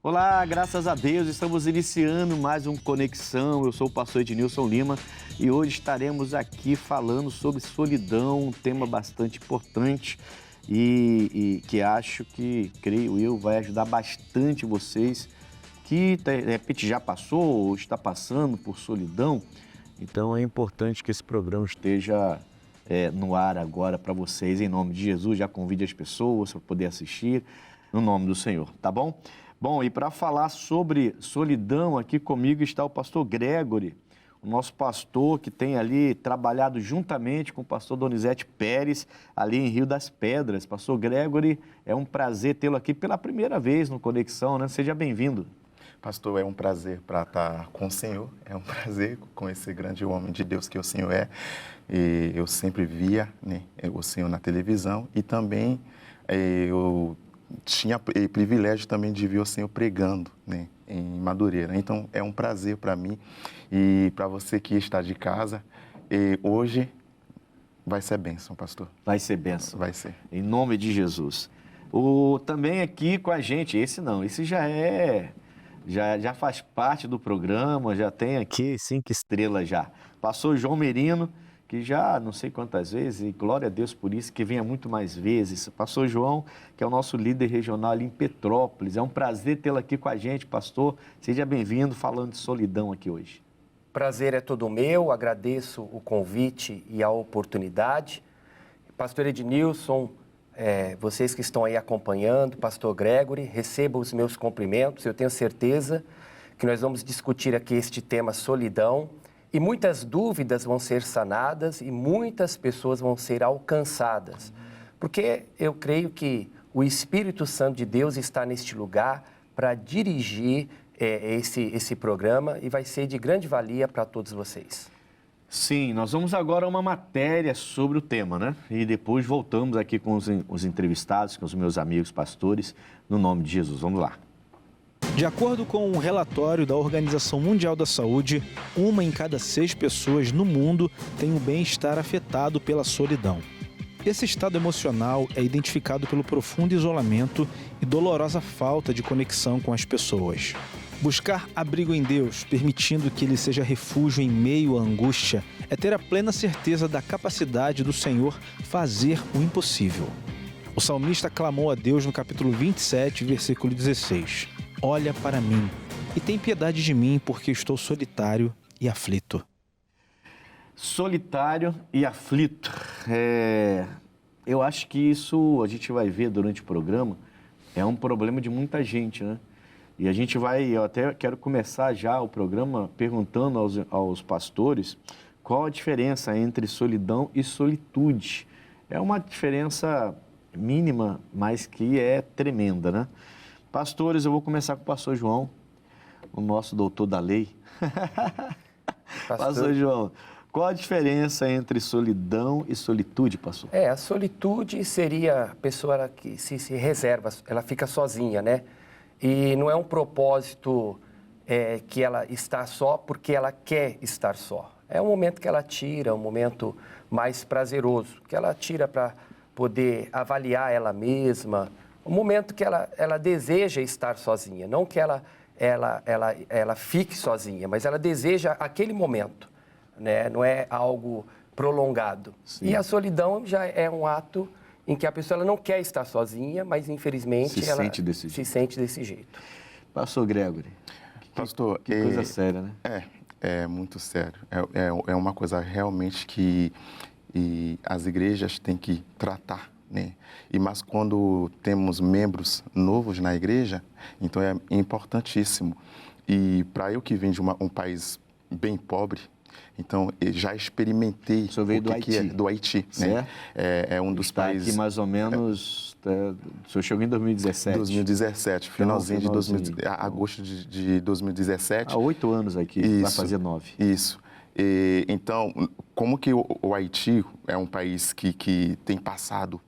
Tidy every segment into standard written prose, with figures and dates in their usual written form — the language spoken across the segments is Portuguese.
Olá, graças a Deus, estamos iniciando mais um Conexão. Eu sou o pastor Ednilson Lima e hoje estaremos aqui falando sobre solidão, um tema bastante importante e que acho que, creio eu, vai ajudar bastante vocês que, de repente, já passou ou está passando por solidão. Então é importante que esse programa esteja no ar agora para vocês, em nome de Jesus. Já convide as pessoas para poder assistir, no nome do Senhor, tá bom? Bom, e para falar sobre solidão, aqui comigo está o pastor Gregory, o nosso pastor que tem ali trabalhado juntamente com o pastor Donizete Pérez, ali em Rio das Pedras. Pastor Gregory, é um prazer tê-lo aqui pela primeira vez no Conexão, né? Seja bem-vindo. Pastor, é um prazer para estar com o Senhor, é um prazer com esse grande homem de Deus que o Senhor é. E eu sempre via, né, o Senhor na televisão e também eu tinha privilégio também de ver o Senhor pregando, né, em Madureira. Então, é um prazer para mim e para você que está de casa. E hoje vai ser bênção, pastor. Vai ser bênção. Vai ser. Em nome de Jesus. Também aqui com a gente, esse já faz parte do programa, já tem aqui 5 estrelas já. Pastor João Merino, que já não sei quantas vezes, e glória a Deus por isso, que venha muito mais vezes. Pastor João, que é o nosso líder regional ali em Petrópolis. É um prazer tê-lo aqui com a gente, pastor. Seja bem-vindo, falando de solidão aqui hoje. Prazer é todo meu, agradeço o convite e a oportunidade. Pastor Ednilson, vocês que estão aí acompanhando, pastor Gregory, recebam os meus cumprimentos. Eu tenho certeza que nós vamos discutir aqui este tema solidão e muitas dúvidas vão ser sanadas e muitas pessoas vão ser alcançadas. Porque eu creio que o Espírito Santo de Deus está neste lugar para dirigir esse programa e vai ser de grande valia para todos vocês. Sim, nós vamos agora a uma matéria sobre o tema, né? E depois voltamos aqui com os entrevistados, com os meus amigos pastores, no nome de Jesus. Vamos lá. De acordo com um relatório da Organização Mundial da Saúde, 1 em cada 6 pessoas no mundo tem o bem-estar afetado pela solidão. Esse estado emocional é identificado pelo profundo isolamento e dolorosa falta de conexão com as pessoas. Buscar abrigo em Deus, permitindo que Ele seja refúgio em meio à angústia, é ter a plena certeza da capacidade do Senhor fazer o impossível. O salmista clamou a Deus no capítulo 27, versículo 16. Olha para mim e tem piedade de mim, porque estou solitário e aflito. Solitário e aflito. Eu acho que isso a gente vai ver durante o programa, é um problema de muita gente, né? E eu até quero começar já o programa perguntando aos pastores qual a diferença entre solidão e solitude. É uma diferença mínima, mas que é tremenda, né? Pastores, eu vou começar com o pastor João, o nosso doutor da lei. Pastor João, qual a diferença entre solidão e solitude, pastor? A solitude seria a pessoa que se reserva, ela fica sozinha, né? E não é um propósito que ela está só porque ela quer estar só. É um momento que ela tira, um momento mais prazeroso, que ela tira para poder avaliar ela mesma, um momento que ela deseja estar sozinha, não que ela fique sozinha, mas ela deseja aquele momento, né? Não é algo prolongado. Sim. E a solidão já é um ato em que a pessoa ela não quer estar sozinha, mas infelizmente ela se sente desse jeito. Pastor Gregory, pastor, que coisa séria, né? É muito sério. É uma coisa realmente que as igrejas têm que tratar, né? Mas quando temos membros novos na igreja, então é importantíssimo. E para eu que venho de um país bem pobre, então eu já experimentei o veio do Haiti. Do Haiti, né? É um dos países... Aqui mais ou menos, o senhor chegou em 2017. 2017, finalzinho de 2017, agosto de 2017. Há 8 anos aqui, vai fazer 9. Isso. Então, como que o Haiti é um país que tem passado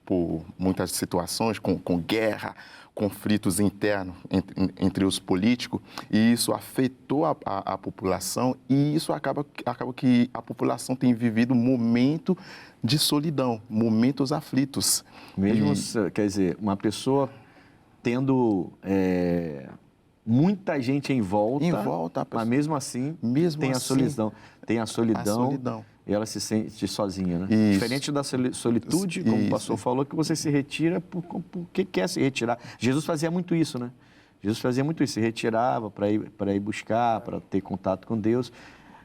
por muitas situações, com guerra, conflitos internos entre os políticos, e isso afetou a população, e isso acaba que a população tem vivido momento de solidão, momentos aflitos. Mesmo, quer dizer, uma pessoa tendo muita gente em volta, pessoa. mas mesmo assim tem a solidão. Tem a solidão. E ela se sente sozinha, né? Isso. Diferente da solitude, como o pastor falou, que você se retira porque quer se retirar. Jesus fazia muito isso, né? Jesus fazia muito isso, se retirava para ir buscar, para ter contato com Deus.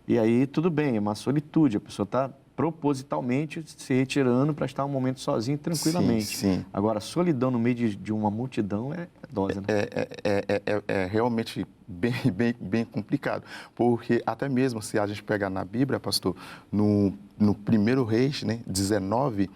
E aí tudo bem, é uma solitude, a pessoa está propositalmente se retirando para estar um momento sozinho, tranquilamente. Sim. Agora, solidão no meio de uma multidão é dose, né? É realmente bem complicado, porque até mesmo se a gente pegar na Bíblia, pastor, no 1 Reis, né, 19,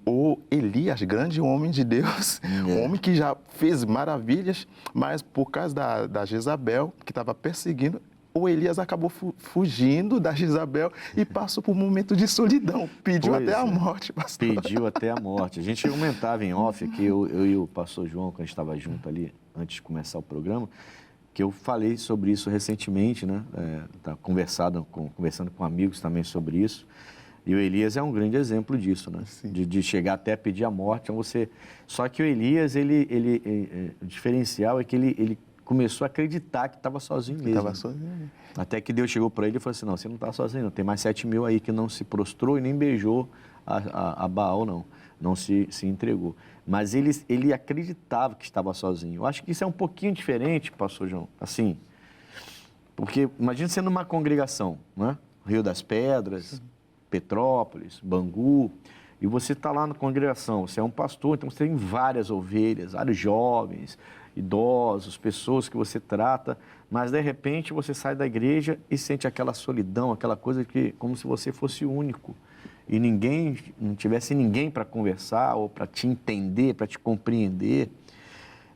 o Elias, grande homem de Deus, um homem que já fez maravilhas, mas por causa da Jezabel, que estava perseguindo, o Elias acabou fugindo da Jezabel e passou por um momento de solidão. Pediu até a morte, pastor. Pediu até a morte. A gente comentava em off aqui, eu e o pastor João, quando a gente estava junto ali, antes de começar o programa, que eu falei sobre isso recentemente, né? Conversando com amigos também sobre isso. E o Elias é um grande exemplo disso, né? De chegar até a pedir a morte. Então só que o Elias, o diferencial é que ele começou a acreditar que estava sozinho mesmo. Estava sozinho. Até que Deus chegou para ele e falou assim, não, você não está sozinho, não. Tem mais 7.000 aí que não se prostrou e nem beijou a Baal, não se entregou. Mas ele acreditava que estava sozinho. Eu acho que isso é um pouquinho diferente, pastor João, assim, porque imagina você numa congregação, né? Rio das Pedras, Petrópolis, Bangu, e você está lá na congregação, você é um pastor, então você tem várias ovelhas, vários jovens, idosos, pessoas que você trata, mas de repente você sai da igreja e sente aquela solidão, aquela coisa que como se você fosse único e não tivesse ninguém para conversar ou para te entender, para te compreender.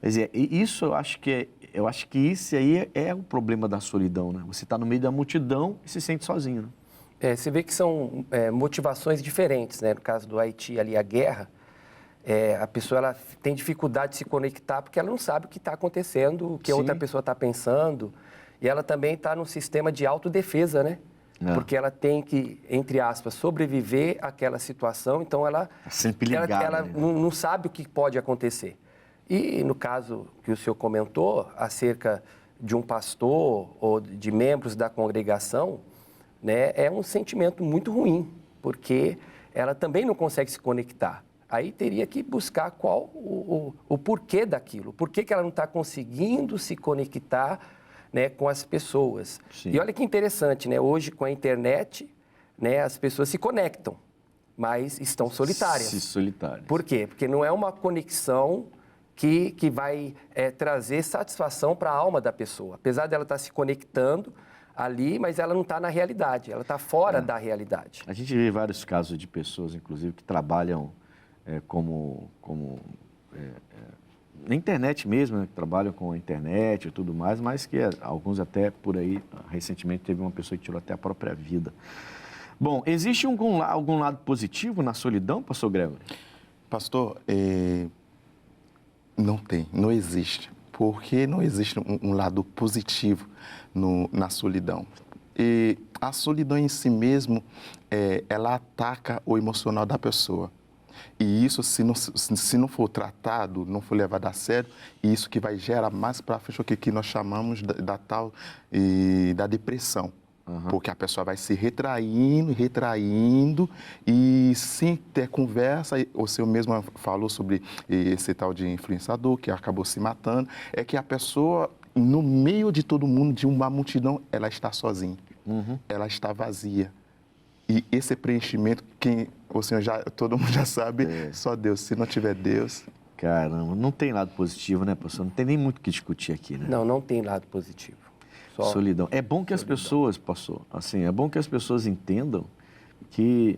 Quer dizer, isso eu acho que isso aí é o problema da solidão, né? Você está no meio da multidão e se sente sozinho, né? Você vê que são motivações diferentes, né? No caso do Haiti, ali a guerra, a pessoa ela tem dificuldade de se conectar porque ela não sabe o que está acontecendo, o que a outra pessoa está pensando. E ela também está num sistema de autodefesa, né? Porque ela tem que, entre aspas, sobreviver àquela situação. Então, ela sempre ligada, ela né? não sabe o que pode acontecer. E no caso que o senhor comentou, acerca de um pastor ou de membros da congregação, né, é um sentimento muito ruim, porque ela também não consegue se conectar. Aí teria que buscar qual o porquê daquilo, por que ela não está conseguindo se conectar, né, com as pessoas. Sim. E olha que interessante, né, hoje com a internet, né, as pessoas se conectam, mas estão solitárias. Solitárias. Por quê? Porque não é uma conexão que vai trazer satisfação para a alma da pessoa. Apesar dela estar se conectando ali, mas ela não está na realidade, ela está fora da realidade. A gente vê vários casos de pessoas, inclusive, que trabalham na internet mesmo, né, que trabalham com a internet e tudo mais, mas que alguns até por aí, recentemente teve uma pessoa que tirou até a própria vida. Bom, existe algum lado positivo na solidão, pastor Gregory? Pastor, não existe. Porque não existe um lado positivo na solidão. E a solidão em si mesmo, ela ataca o emocional da pessoa. E isso, se não for tratado, não for levado a sério, isso que vai gerar mais para frente o que nós chamamos da tal da depressão. Uhum. Porque a pessoa vai se retraindo e sem ter conversa, o senhor mesmo falou sobre esse tal de influenciador que acabou se matando, é que a pessoa, no meio de todo mundo, de uma multidão, ela está sozinha, ela está vazia. E esse preenchimento, todo mundo já sabe, só Deus. Se não tiver Deus... Caramba, não tem lado positivo, né, pastor? Não tem nem muito o que discutir aqui, né? Não tem lado positivo. Só solidão. É bom que as pessoas, pastor, assim, é bom que as pessoas entendam que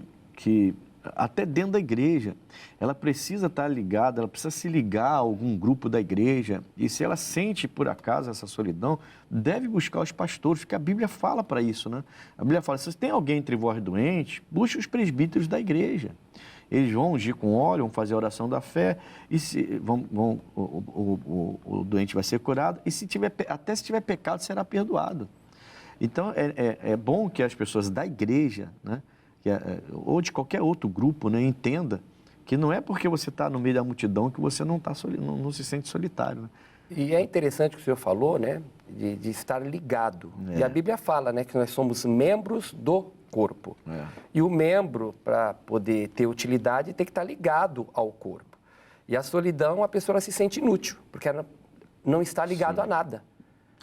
até dentro da igreja, ela precisa estar ligada, ela precisa se ligar a algum grupo da igreja. E se ela sente, por acaso, essa solidão, deve buscar os pastores, porque a Bíblia fala para isso, né? A Bíblia fala, se tem alguém entre vós doente, busque os presbíteros da igreja. Eles vão ungir com óleo, vão fazer a oração da fé, e o doente vai ser curado, e até se tiver pecado, será perdoado. Então, é bom que as pessoas da igreja, né, ou de qualquer outro grupo, né, entenda Que não é porque você está no meio da multidão que você não, não se sente solitário, né? E é interessante o que o senhor falou, né, de estar ligado. É. E a Bíblia fala, né, que nós somos membros do corpo. É. E o membro, para poder ter utilidade, tem que estar ligado ao corpo. E a solidão, a pessoa se sente inútil, porque ela não está ligado a nada.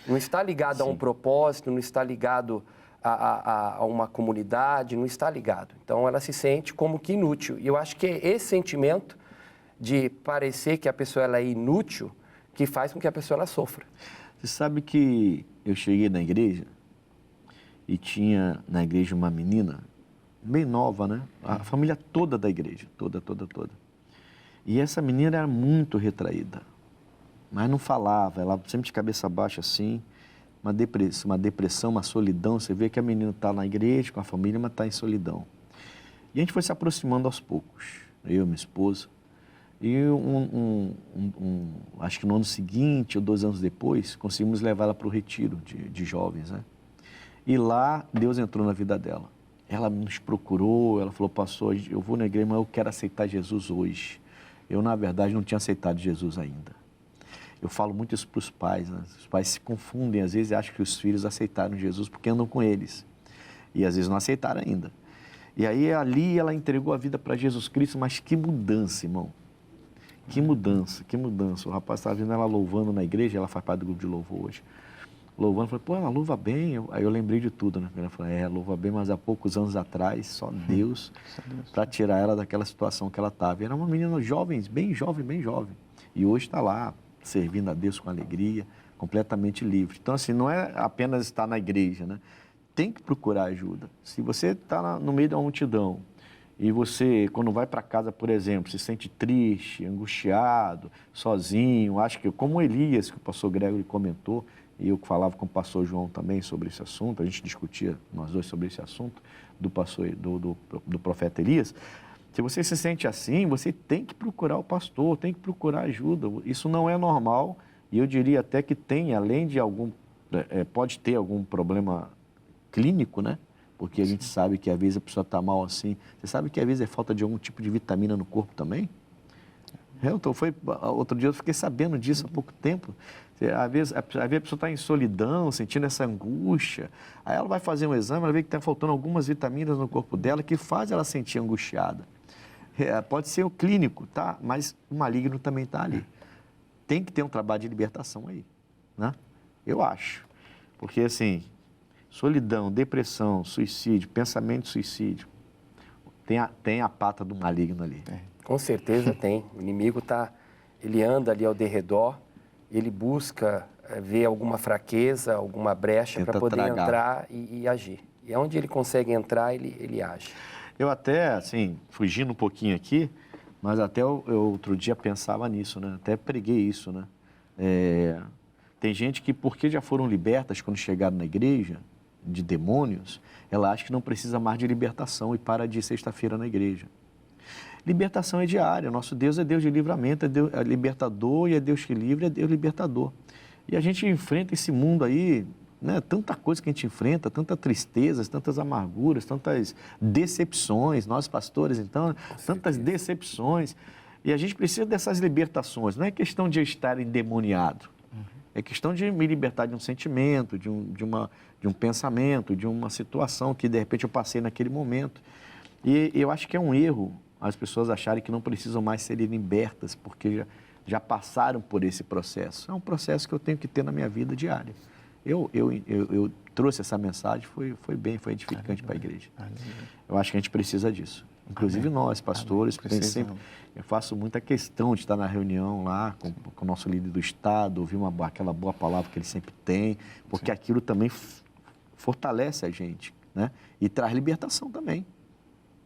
Não está ligado a um propósito, não está ligado a uma comunidade, não está ligado. Então, ela se sente como que inútil. E eu acho que é esse sentimento de parecer que a pessoa ela é inútil que faz com que a pessoa ela sofra. Você sabe que eu cheguei na igreja e tinha na igreja uma menina bem nova, né? A família toda da igreja, toda. E essa menina era muito retraída, mas não falava, ela sempre de cabeça baixa assim, uma depressão, uma solidão. Você vê que a menina está na igreja com a família, mas está em solidão. E a gente foi se aproximando aos poucos, eu e minha esposa. E acho que no ano seguinte, ou 2 anos depois, conseguimos levar ela para o retiro de jovens, né? E lá, Deus entrou na vida dela. Ela nos procurou, ela falou, pastor, eu vou na igreja, mas eu quero aceitar Jesus hoje. Eu, na verdade, não tinha aceitado Jesus ainda. Eu falo muito isso para os pais, né? Os pais se confundem, às vezes, e acham que os filhos aceitaram Jesus porque andam com eles. E, às vezes, não aceitaram ainda. E aí, ali, ela entregou a vida para Jesus Cristo, mas que mudança, irmão. Que mudança. O rapaz estava vendo ela louvando na igreja, ela faz parte do grupo de louvor hoje. Louvando, eu falei, pô, ela louva bem. Aí eu lembrei de tudo, né? Ela falou, louva bem, mas há poucos anos atrás, só Deus para tirar ela daquela situação que ela estava. Era uma menina jovem, bem jovem. E hoje está lá, servindo a Deus com alegria, completamente livre. Então, assim, não é apenas estar na igreja, né? Tem que procurar ajuda. Se você está no meio da multidão, e você, quando vai para casa, por exemplo, se sente triste, angustiado, sozinho, acho que como Elias, que o pastor Gregory comentou, e eu falava com o pastor João também sobre esse assunto, a gente discutia, nós dois, sobre esse assunto, do profeta Elias. Se você se sente assim, você tem que procurar o pastor, tem que procurar ajuda. Isso não é normal, e eu diria até que tem, além de pode ter algum problema clínico, né? Porque a gente sabe que às vezes a pessoa está mal assim. Você sabe que às vezes é falta de algum tipo de vitamina no corpo também? Outro dia eu fiquei sabendo disso há pouco tempo. Às vezes a pessoa está em solidão, sentindo essa angústia. Aí ela vai fazer um exame, ela vê que está faltando algumas vitaminas no corpo dela que faz ela sentir angustiada. Pode ser o clínico, tá? Mas o maligno também está ali. Tem que ter um trabalho de libertação aí, né? Eu acho. Porque assim, solidão, depressão, suicídio, pensamento de suicídio, tem a pata do maligno ali. Com certeza tem. O inimigo ele anda ali ao derredor, ele busca ver alguma fraqueza, alguma brecha para poder entrar e agir. E onde ele consegue entrar, ele age. Eu até, assim, fugindo um pouquinho aqui, mas até eu outro dia pensava nisso, né? Até preguei isso, né? Tem gente que, porque já foram libertas quando chegaram na igreja, de demônios, ela acha que não precisa mais de libertação e para de sexta-feira na igreja. Libertação é diária. Nosso Deus é Deus de livramento, é libertador, e é Deus que livra, é Deus libertador. E a gente enfrenta esse mundo aí, né? Tanta coisa que a gente enfrenta, tantas tristezas, tantas amarguras, tantas decepções. Nós, pastores, então, tantas decepções. E a gente precisa dessas libertações. Não é questão de eu estar endemoniado. É questão de me libertar de um sentimento, de um pensamento, de uma situação que, de repente, eu passei naquele momento. E eu acho que é um erro as pessoas acharem que não precisam mais serem libertas, porque já passaram por esse processo. É um processo que eu tenho que ter na minha vida diária. Eu trouxe essa mensagem, foi edificante para a igreja. Eu acho que a gente precisa disso. Inclusive nós, pastores, eu faço muita questão de estar na reunião lá com o nosso líder do Estado, ouvir aquela boa palavra que ele sempre tem, porque aquilo também fortalece a gente, né? E traz libertação também,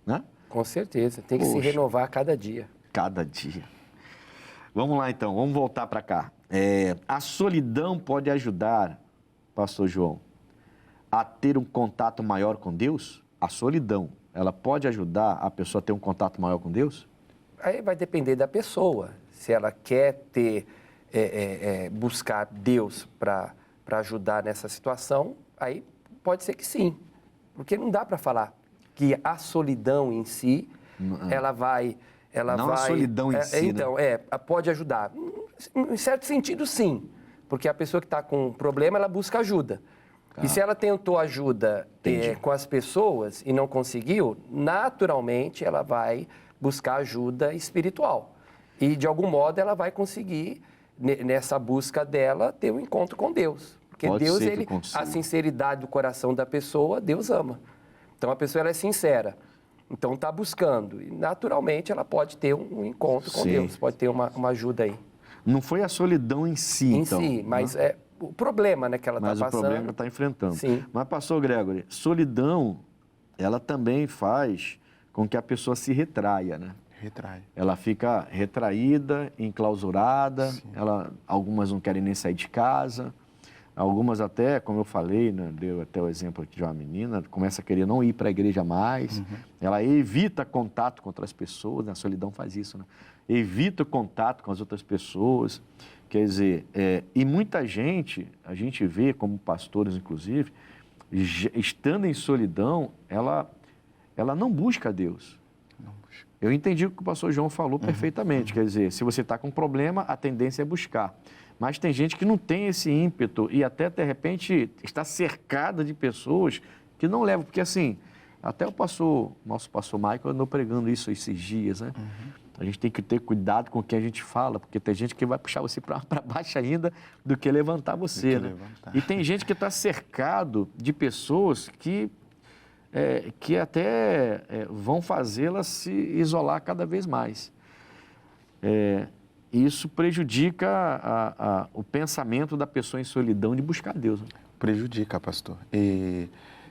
né? Com certeza, tem que se renovar a cada dia. Cada dia. Vamos lá então, vamos voltar para cá. A solidão pode ajudar, pastor João, a ter um contato maior com Deus? A solidão, ela pode ajudar a pessoa a ter um contato maior com Deus? Aí vai depender da pessoa. Se ela quer buscar Deus para ajudar nessa situação, aí pode ser que sim. Porque não dá para falar que a solidão em si, ela vai ela não vai... a solidão em si, Então, pode ajudar. Em certo sentido, sim. Porque a pessoa que está com um problema, ela busca ajuda. E se ela tentou ajuda com as pessoas e não conseguiu, naturalmente ela vai buscar ajuda espiritual. E, de algum modo, ela vai conseguir, nessa busca dela, ter um encontro com Deus. Porque Pode Deus, ser que consiga. a sinceridade do coração da pessoa, Deus ama. Então, a pessoa ela é sincera. Então, está buscando. E, naturalmente, ela pode ter um encontro com Sim. Deus. Pode ter uma ajuda aí. Não foi a solidão em si, então. Em si, mas é o problema, né, que ela está passando. Mas o problema está enfrentando. Sim. Mas, pastor Gregory, solidão, ela também faz com que a pessoa se retraia, né? Retrai. Ela fica retraída, enclausurada, algumas não querem nem sair de casa, algumas até, como eu falei, né, deu até o exemplo aqui de uma menina, começa a querer não ir para a igreja mais, ela evita contato com outras pessoas, né? A solidão faz isso, né? Evita o contato com as outras pessoas, quer dizer, e muita gente, a gente vê como pastores inclusive, estando em solidão, ela não busca Deus. Eu entendi o que o pastor João falou perfeitamente, quer dizer, se você está com um problema, a tendência é buscar. Mas tem gente que não tem esse ímpeto e até, de repente, está cercada de pessoas que não levam, porque assim, até nosso pastor Michael andou pregando isso esses dias, né? A gente tem que ter cuidado com o que a gente fala, porque tem gente que vai puxar você para baixo ainda do que levantar você, né? E tem gente que está cercado de pessoas que até vão fazê-la se isolar cada vez mais. Isso prejudica o pensamento da pessoa em solidão de buscar Deus. Né? Prejudica, pastor. E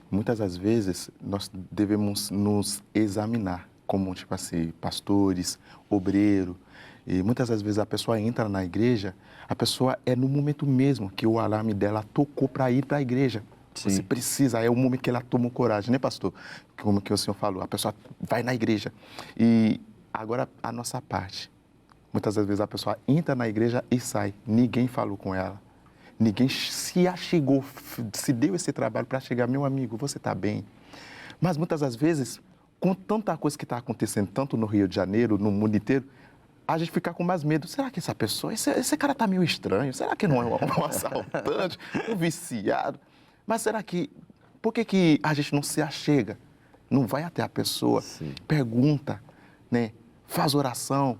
muitas das vezes nós devemos nos examinar como, tipo assim, pastores, obreiro. E muitas das vezes a pessoa entra na igreja, a pessoa no momento mesmo que o alarme dela tocou para ir para a igreja. Sim. Você precisa, é o momento que ela toma coragem, né, pastor? Como que o senhor falou, a pessoa vai na igreja. E agora a nossa parte. Muitas das vezes a pessoa entra na igreja e sai. Ninguém falou com ela. Ninguém se achegou, se deu esse trabalho para chegar, meu amigo, você está bem. Mas muitas das vezes, com tanta coisa que está acontecendo, tanto no Rio de Janeiro, no mundo inteiro, a gente fica com mais medo. Será que essa pessoa, esse cara está meio estranho? Será que não é um assaltante, um viciado? Mas será que, por que a gente não se achega? Não vai até a pessoa, Sim. pergunta, né? Faz oração,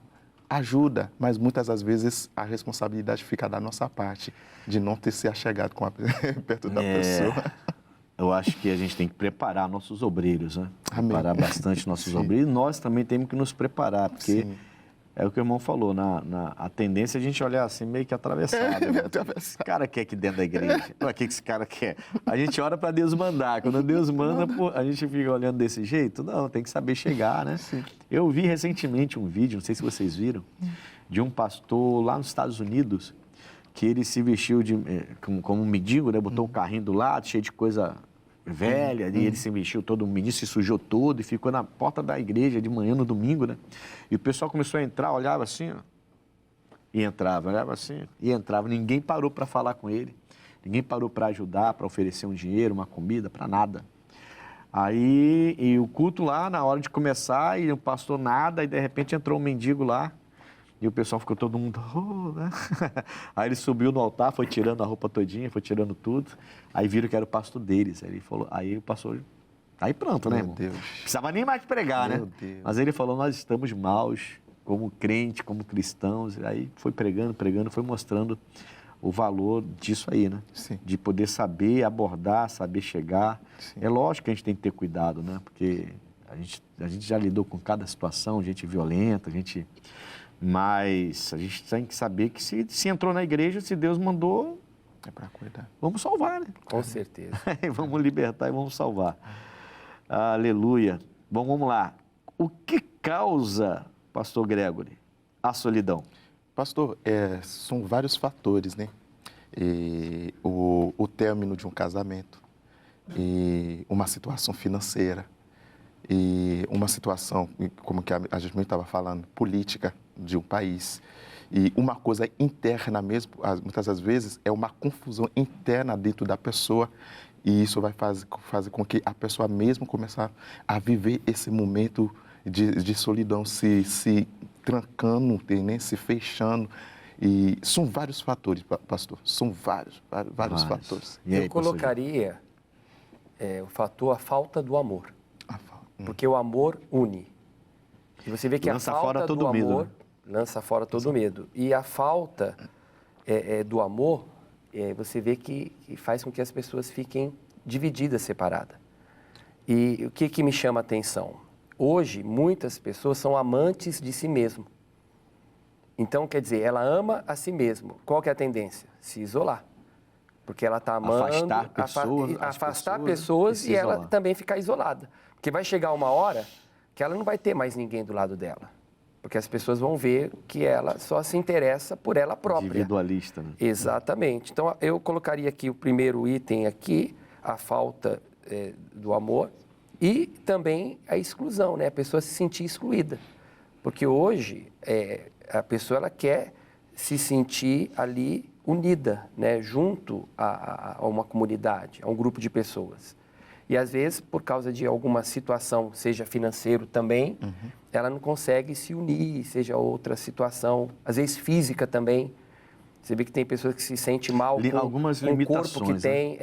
ajuda, mas muitas das vezes a responsabilidade fica da nossa parte, de não ter se achegado perto da pessoa. Eu acho que a gente tem que preparar nossos obreiros, né? Amém. Preparar bastante nossos Sim. obreiros. E nós também temos que nos preparar, porque Sim. é o que o irmão falou, a tendência é a gente olhar assim meio que atravessado. Né? O que esse cara quer aqui dentro da igreja? O que esse cara quer? A gente ora para Deus mandar. Quando Deus manda, a gente fica olhando desse jeito? Não, tem que saber chegar, né? Sim. Eu vi recentemente um vídeo, não sei se vocês viram, de um pastor lá nos Estados Unidos, que ele se vestiu como um mendigo, né? Botou um carrinho do lado, cheio de coisa velha, e ele se vestiu todo, o menino se sujou todo e ficou na porta da igreja de manhã no domingo, né? E o pessoal começou a entrar, olhava assim, ó, e entrava, olhava assim, e entrava. Ninguém parou para falar com ele, ninguém parou para ajudar, para oferecer um dinheiro, uma comida, para nada. Aí, e o culto lá, na hora de começar, e o pastor nada, e de repente entrou um mendigo lá, e o pessoal ficou todo mundo, né? Aí ele subiu no altar, foi tirando a roupa todinha, foi tirando tudo. Aí viram que era o pastor deles. Aí ele falou, aí o pastor, aí pronto, né, irmão? Deus. Precisava nem mais pregar, Meu né? Deus. Mas ele falou, nós estamos maus como crente, como cristãos. Aí foi pregando, foi mostrando o valor disso aí, né? Sim. De poder saber abordar, saber chegar. Sim. É lógico que a gente tem que ter cuidado, né? Porque a gente já lidou com cada situação, gente violenta, Mas a gente tem que saber que se entrou na igreja, se Deus mandou, é para cuidar. Vamos salvar, né? Com certeza. Vamos libertar e vamos salvar. Aleluia. Bom, vamos lá. O que causa, pastor Gregory, a solidão? Pastor, são vários fatores, né? O término de um casamento, e uma situação financeira, e uma situação, como que a gente estava falando, política de um país. E uma coisa interna mesmo, muitas das vezes, é uma confusão interna dentro da pessoa, e isso vai fazer com que a pessoa mesmo comece a viver esse momento de solidão se trancando, né? Se fechando. E são vários fatores, pastor, são vários fatores. E aí, Eu colocaria o fator a falta do amor, porque o amor une. E você vê que Lança a falta fora todo do medo, amor né? lança fora todo medo. E a falta do amor, você vê que faz com que as pessoas fiquem divididas, separadas. E o que me chama a atenção? Hoje, muitas pessoas são amantes de si mesmo. Então, quer dizer, ela ama a si mesma. Qual que é a tendência? Se isolar. Porque ela está amando... Afastar pessoas e ela também ficar isolada. Porque vai chegar uma hora que ela não vai ter mais ninguém do lado dela. Porque as pessoas vão ver que ela só se interessa por ela própria. Individualista, né? Exatamente. Então, eu colocaria aqui o primeiro item aqui, a falta do amor e também a exclusão, né? A pessoa se sentir excluída. Porque hoje, a pessoa ela quer se sentir ali unida, né? Junto a uma comunidade, a um grupo de pessoas. E, às vezes, por causa de alguma situação, seja financeiro também, ela não consegue se unir, seja outra situação, às vezes física também. Você vê que tem pessoas que se sentem mal com algumas o limitações, corpo que tem.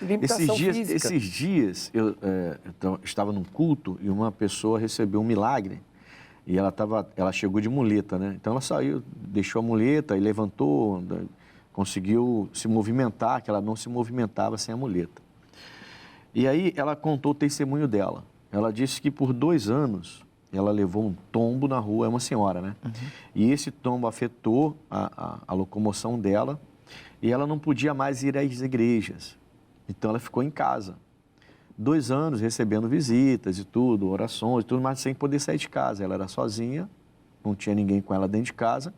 Limitação física. Esses dias, eu estava num culto e uma pessoa recebeu um milagre e ela chegou de muleta, né? Então, ela saiu, deixou a muleta e levantou, conseguiu se movimentar, que ela não se movimentava sem a muleta. E aí ela contou o testemunho dela. Ela disse que por 2 anos ela levou um tombo na rua, é uma senhora, né? E esse tombo afetou a locomoção dela e ela não podia mais ir às igrejas. Então ela ficou em casa. 2 anos recebendo visitas e tudo, orações e tudo, mas sem poder sair de casa. Ela era sozinha, não tinha ninguém com ela dentro de casa.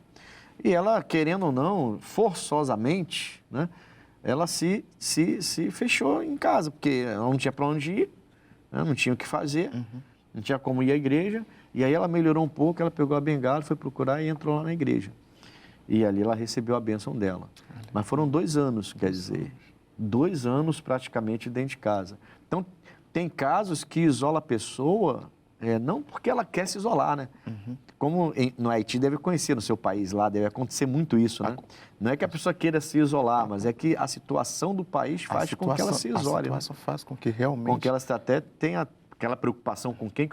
E ela, querendo ou não, forçosamente, né? Ela se fechou em casa, porque ela não tinha para onde ir, né? Não tinha o que fazer, não tinha como ir à igreja. E aí ela melhorou um pouco, ela pegou a bengala, foi procurar e entrou lá na igreja. E ali ela recebeu a bênção dela. Mas foram 2 anos, quer dizer, 2 anos praticamente dentro de casa. Então, tem casos que isola a pessoa, não porque ela quer se isolar, né? Como no Haiti deve conhecer, no seu país lá, deve acontecer muito isso, né? Não é que a pessoa queira se isolar, mas é que a situação do país faz com que ela se isole. A situação faz com que realmente... Com que ela até tenha aquela preocupação com quem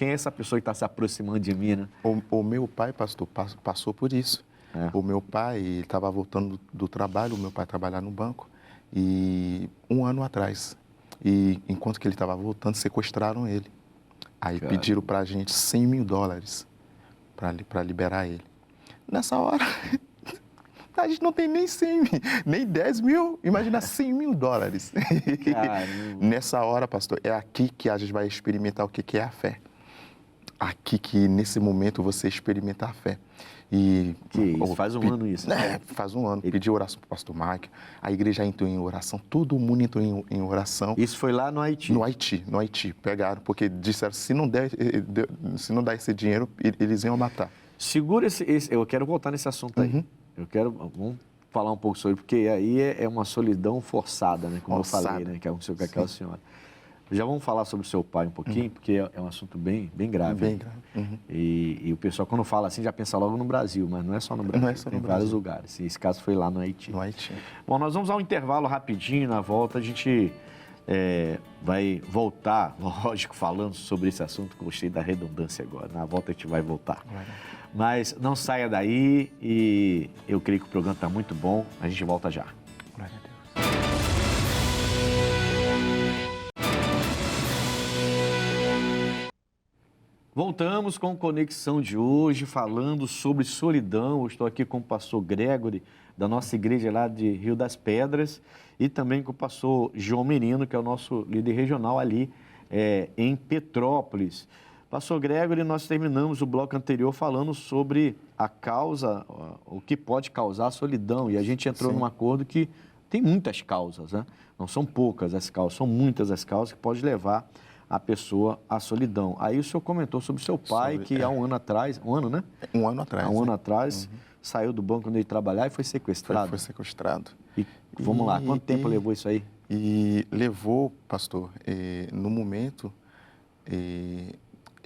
é essa pessoa que está se aproximando de mim, né? O meu pai, pastor, passou por isso. O meu pai estava voltando do trabalho, o meu pai trabalhava no banco, e 1 ano atrás, e enquanto que ele estava voltando, sequestraram ele. Aí pediram para a gente $100 mil para liberar ele. Nessa hora, a gente não tem nem 100 mil, nem 10 mil, imagina $100 mil. Nessa hora, pastor, é aqui que a gente vai experimentar o que é a fé. Aqui que, nesse momento, você experimenta a fé. E faz um ano isso. Faz um ano. Pedi oração para o pastor Mike, a igreja entrou em oração, todo mundo entrou em oração. Isso foi lá no Haiti? No Haiti. Pegaram, porque disseram, se não der esse dinheiro, eles iam matar. Segura eu quero voltar nesse assunto aí. Vamos falar um pouco sobre, porque aí é uma solidão forçada, né? Como eu falei, né? Que aconteceu com aquela senhora. Já vamos falar sobre o seu pai um pouquinho, porque é um assunto bem grave. Bem grave. E o pessoal, quando fala assim, já pensa logo no Brasil, mas não é só no Brasil, tem vários lugares. E esse caso foi lá no Haiti. Bom, nós vamos ao intervalo rapidinho, na volta a gente vai voltar, lógico, falando sobre esse assunto, que eu gostei da redundância agora. Na volta a gente vai voltar. Mas não saia daí e eu creio que o programa está muito bom, a gente volta já. Glória a Deus. Voltamos com Conexão de hoje, falando sobre solidão. Eu estou aqui com o pastor Gregory, da nossa igreja lá de Rio das Pedras, e também com o pastor João Merino, que é o nosso líder regional ali em Petrópolis. Pastor Gregory, nós terminamos o bloco anterior falando sobre a causa, o que pode causar a solidão, e a gente entrou num acordo que tem muitas causas, né? Não são poucas as causas, são muitas as causas que podem levar a pessoa à solidão. Aí o senhor comentou sobre o seu pai, que há 1 ano atrás, 1 ano, né? 1 ano atrás. Há 1 ano atrás, saiu do banco onde ele trabalhava e foi sequestrado. Foi sequestrado. E vamos lá, quanto tempo levou isso aí? E levou, pastor, no momento,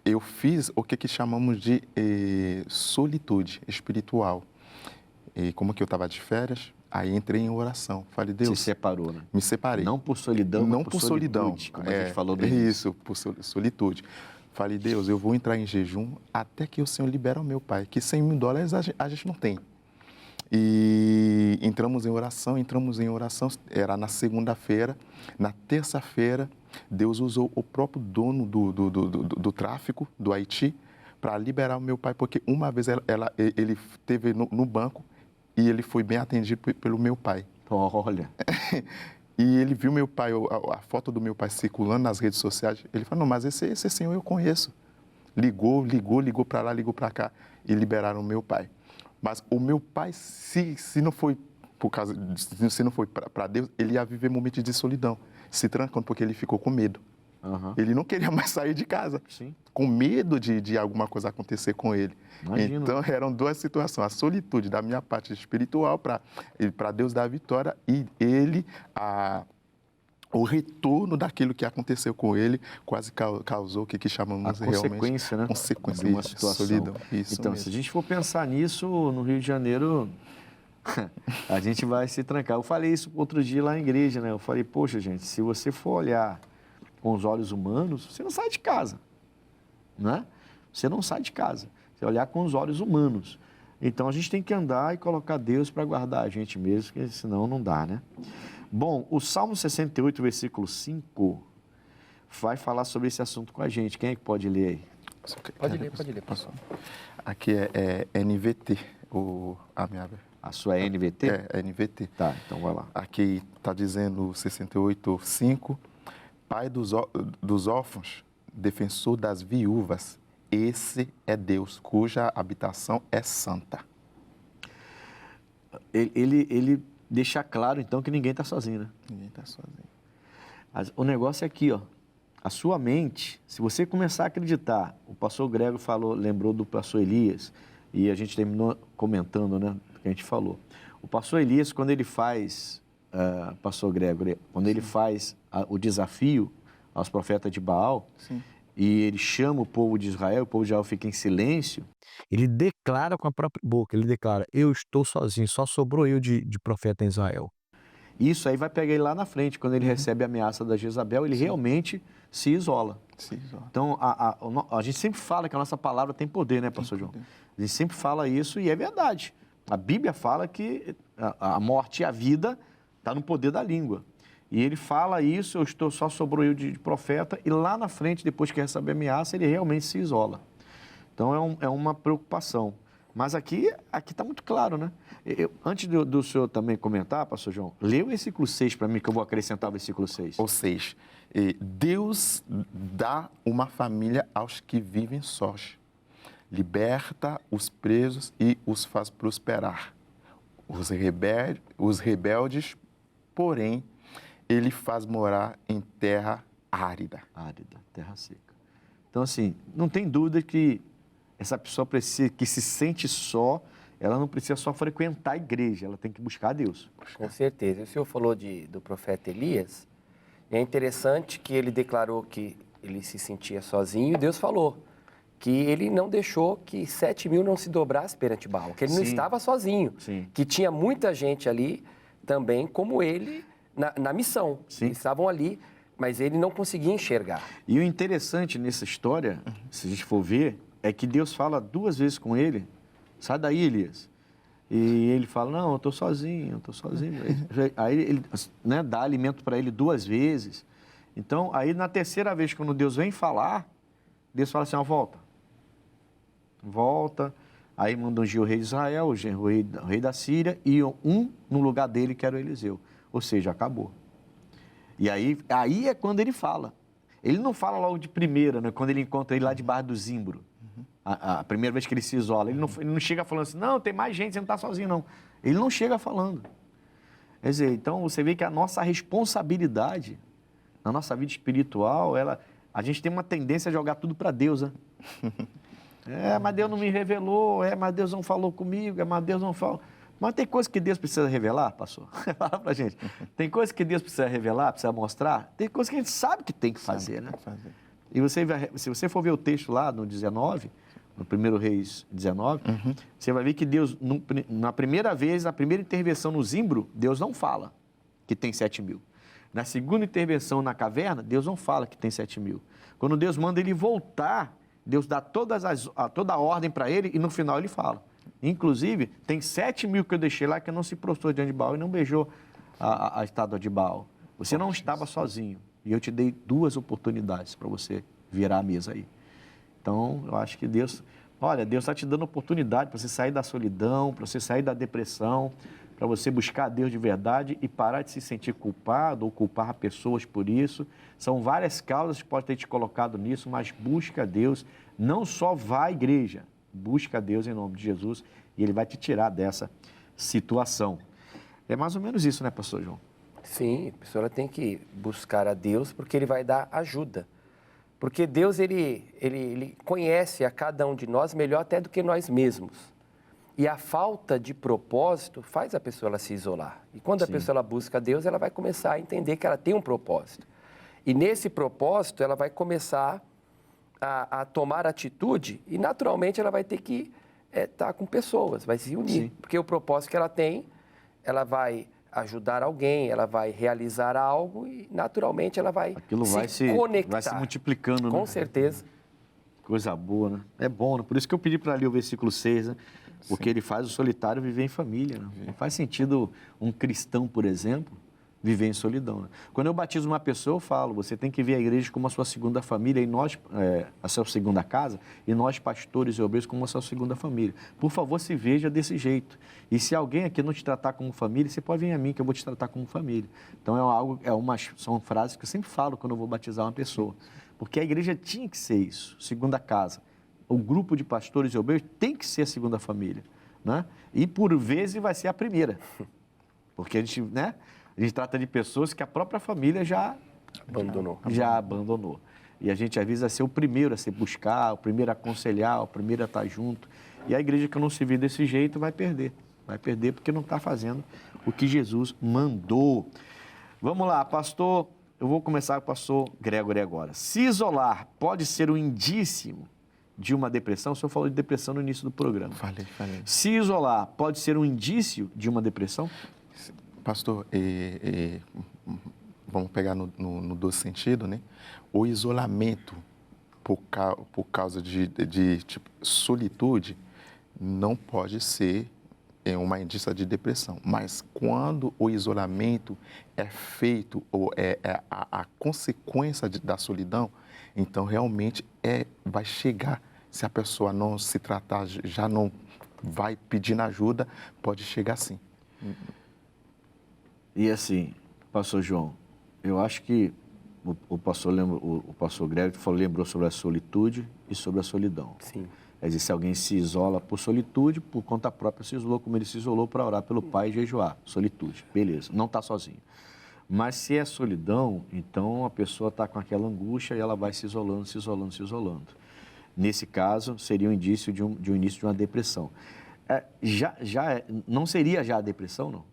eu fiz o que chamamos de solitude espiritual. E como que eu estava de férias, aí entrei em oração. Falei, Deus... Se separou, né? Me separei. Não por solidão, não mas por solidão, solitude, como a gente falou do início. Isso, por solitude. Falei, Deus, eu vou entrar em jejum até que o Senhor libere o meu pai, que $100.000 a gente não tem. E entramos em oração, era na segunda-feira. Na terça-feira, Deus usou o próprio dono do tráfico do Haiti para liberar o meu pai, porque uma vez ele esteve no banco e ele foi bem atendido pelo meu pai. Olha. E ele viu meu pai, a foto do meu pai circulando nas redes sociais. Ele falou, não, mas esse senhor eu conheço. Ligou para lá, ligou para cá e liberaram o meu pai. Mas o meu pai, se não foi para Deus, ele ia viver momentos de solidão, se trancando, porque ele ficou com medo. Uhum. Ele não queria mais sair de casa, Sim. com medo de alguma coisa acontecer com ele. Imagino. Então, eram duas situações. A solitude da minha parte espiritual para Deus dar a vitória e o retorno daquilo que aconteceu com ele quase causou o que chamamos realmente... Consequência, né? Consequência de uma situação. solidão. Isso então, mesmo. se a gente for pensar nisso, no Rio de Janeiro, a gente vai se trancar. Eu falei isso outro dia lá na igreja, né? Eu falei, poxa, gente, se você for olhar com os olhos humanos, você não sai de casa, né? Você não sai de casa. Você olhar com os olhos humanos. Então, a gente tem que andar e colocar Deus para guardar a gente mesmo, porque senão não dá, né? Bom, o Salmo 68, versículo 5, vai falar sobre esse assunto com a gente. Quem é que pode ler aí? Pode ler, pastor. Aqui é NVT, a minha... A sua é NVT? É NVT. Tá, então vai lá. Aqui está dizendo 68, 5, Pai dos órfãos, defensor das viúvas, esse é Deus, cuja habitação é santa. Ele deixa claro, então, que ninguém está sozinho, né? Ninguém está sozinho. O negócio é aqui, ó. A sua mente, se você começar a acreditar, o pastor Grego lembrou do pastor Elias, e a gente terminou comentando, né, o que a gente falou. O pastor Elias, quando ele faz, pastor Grego, quando ele faz o desafio aos profetas de Baal, Sim. e ele chama o povo de Israel, o povo de Israel fica em silêncio, ele declara com a própria boca, ele declara, eu estou sozinho, só sobrou eu de profeta em Israel. Isso aí vai pegar ele lá na frente, quando ele recebe a ameaça da Jezabel, ele realmente se isola. Então, a gente sempre fala que a nossa palavra tem poder, né, pastor João? A gente sempre fala isso e é verdade. A Bíblia fala que a morte e a vida está no poder da língua. E ele fala isso, só sobrou eu de profeta, e lá na frente, depois que recebe a ameaça, ele realmente se isola. Então, é uma preocupação. Mas aqui está muito claro, né? Antes do senhor também comentar, pastor João, lê o versículo 6 para mim, que eu vou acrescentar o versículo 6. Ou seja, Deus dá uma família aos que vivem sós, liberta os presos e os faz prosperar. Os rebeldes, porém, ele faz morar em terra árida. Árida, terra seca. Então, assim, não tem dúvida que essa pessoa que se sente só, ela não precisa só frequentar a igreja, ela tem que buscar a Deus. Com certeza. O senhor falou do profeta Elias, e é interessante que ele declarou que ele se sentia sozinho, e Deus falou que ele não deixou que 7.000 não se dobrasse perante Baal, que ele não estava sozinho, que tinha muita gente ali também, como ele, na missão. Eles estavam ali, mas ele não conseguia enxergar. E o interessante nessa história, se a gente for ver, é que Deus fala 2 vezes com ele, sai daí, Elias. E ele fala, não, eu estou sozinho. Aí ele, né, dá alimento para ele 2 vezes. Então, aí na terceira vez, quando Deus vem falar, Deus fala assim, ó, volta. Aí manda ungir o rei de Israel, o rei da Síria, e no lugar dele, que era o Eliseu. Ou seja, acabou. E aí é quando ele fala. Ele não fala logo de primeira, né, quando ele encontra ele lá debaixo do zimbro. A primeira vez que ele se isola. Ele não chega falando assim, não, tem mais gente, você não está sozinho, não. Ele não chega falando. Quer dizer, então você vê que a nossa responsabilidade na nossa vida espiritual, a gente tem uma tendência a jogar tudo para Deus, né? Mas Deus não me revelou, mas Deus não falou comigo, mas Deus não falou. Mas tem coisa que Deus precisa revelar, pastor? Fala pra gente. Tem coisa que Deus precisa revelar, precisa mostrar? Tem coisa que a gente sabe que tem que fazer, né? E se você for ver o texto lá no 19, no 1 Reis 19, você vai ver que Deus, na primeira vez, na primeira intervenção no zimbro, Deus não fala que tem 7.000. Na segunda intervenção na caverna, Deus não fala que tem 7.000. Quando Deus manda ele voltar, Deus dá toda a ordem para ele e no final ele fala. Inclusive, tem 7.000 que eu deixei lá que não se prostrou diante de Baal e não beijou a estátua de Baal. Você não estava sozinho. E eu te dei 2 oportunidades para você virar a mesa aí. Então, eu acho que Deus está te dando oportunidade para você sair da solidão, para você sair da depressão, para você buscar a Deus de verdade e parar de se sentir culpado ou culpar pessoas por isso. São várias causas que podem ter te colocado nisso, mas busca a Deus. Não só vá à igreja, busca a Deus em nome de Jesus e Ele vai te tirar dessa situação. É mais ou menos isso, né, pastor João? Sim, a pessoa tem que buscar a Deus porque Ele vai dar ajuda. Porque Deus, ele conhece a cada um de nós melhor até do que nós mesmos. E a falta de propósito faz a pessoa ela se isolar. E quando a pessoa ela busca a Deus, ela vai começar a entender que ela tem um propósito. E nesse propósito, ela vai começar a tomar atitude e, naturalmente, ela vai ter que estar com pessoas, vai se unir. Sim. Porque o propósito que ela tem, ela vai ajudar alguém, ela vai realizar algo e, naturalmente, ela vai se conectar. Vai se multiplicando, né? Com certeza. Coisa boa, né? É bom, né? Por isso que eu pedi para ler o versículo 6, né? Porque ele faz o solitário viver em família, né? Não faz sentido um cristão, por exemplo, viver em solidão, né? Quando eu batizo uma pessoa, eu falo, você tem que ver a igreja como a sua segunda família, e nós, a sua segunda casa, e nós, pastores e obreiros, como a sua segunda família. Por favor, se veja desse jeito. E se alguém aqui não te tratar como família, você pode vir a mim, que eu vou te tratar como família. Então, são frases que eu sempre falo quando eu vou batizar uma pessoa. Porque a igreja tinha que ser isso, segunda casa. O grupo de pastores e obreiros tem que ser a segunda família, né? E, por vezes, vai ser a primeira. Porque a gente trata de pessoas que a própria família já abandonou. E a gente, às vezes, vai ser o primeiro a se buscar, o primeiro a aconselhar, o primeiro a estar junto. E a igreja que não se vê desse jeito vai perder. Vai perder porque não está fazendo o que Jesus mandou. Vamos lá, pastor. Eu vou começar com o pastor Gregory agora. Se isolar pode ser um indício de uma depressão? O senhor falou de depressão no início do programa. Falei. Se isolar pode ser um indício de uma depressão? Pastor, vamos pegar no doce sentido, né? O isolamento por causa de tipo, solitude não pode ser uma indício de depressão. Mas quando o isolamento é feito ou é a consequência da solidão, então realmente vai chegar, se a pessoa não se tratar, já não vai pedindo ajuda, pode chegar sim. E assim, pastor João, eu acho que o pastor Greg lembrou sobre a solitude e sobre a solidão. Sim. Quer dizer, se alguém se isola por solitude, por conta própria se isolou, como ele se isolou para orar pelo Pai e jejuar. Solitude, beleza, não está sozinho. Mas se é solidão, então a pessoa está com aquela angústia e ela vai se isolando. Nesse caso, seria um indício de um início de uma depressão. Não seria já a depressão, não?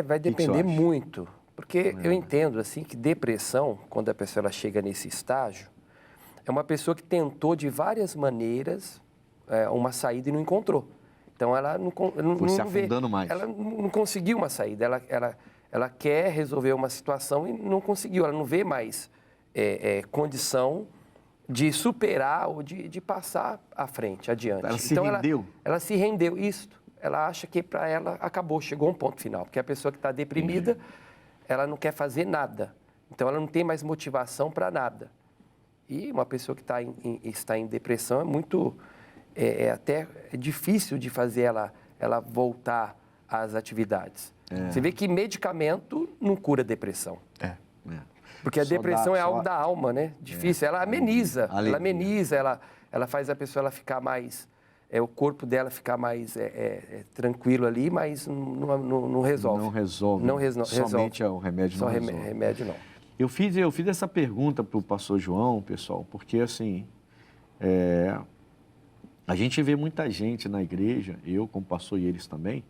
Vai depender muito, porque eu entendo assim que depressão, quando a pessoa ela chega nesse estágio, é uma pessoa que tentou de várias maneiras uma saída e não encontrou. Então ela não se afundando mais. Ela não conseguiu uma saída. Ela quer resolver uma situação e não conseguiu. Ela não vê mais condição de superar ou de passar à frente, adiante. Ela se rendeu. Ela se rendeu, isso. Ela acha que para ela acabou, chegou a um ponto final. Porque a pessoa que está deprimida, ela não quer fazer nada. Então, ela não tem mais motivação para nada. E uma pessoa que está em depressão é até difícil de fazer ela voltar às atividades. Você vê que medicamento não cura depressão. Porque a depressão é algo da alma, né? Difícil. Ela ameniza. Ela faz a pessoa ela ficar mais... o corpo dela ficar mais tranquilo ali, mas não resolve. Não resolve. Somente o remédio não resolve. Só remédio não. Eu fiz essa pergunta para o pastor João, pessoal, porque assim, a gente vê muita gente na igreja, eu como pastor e eles também,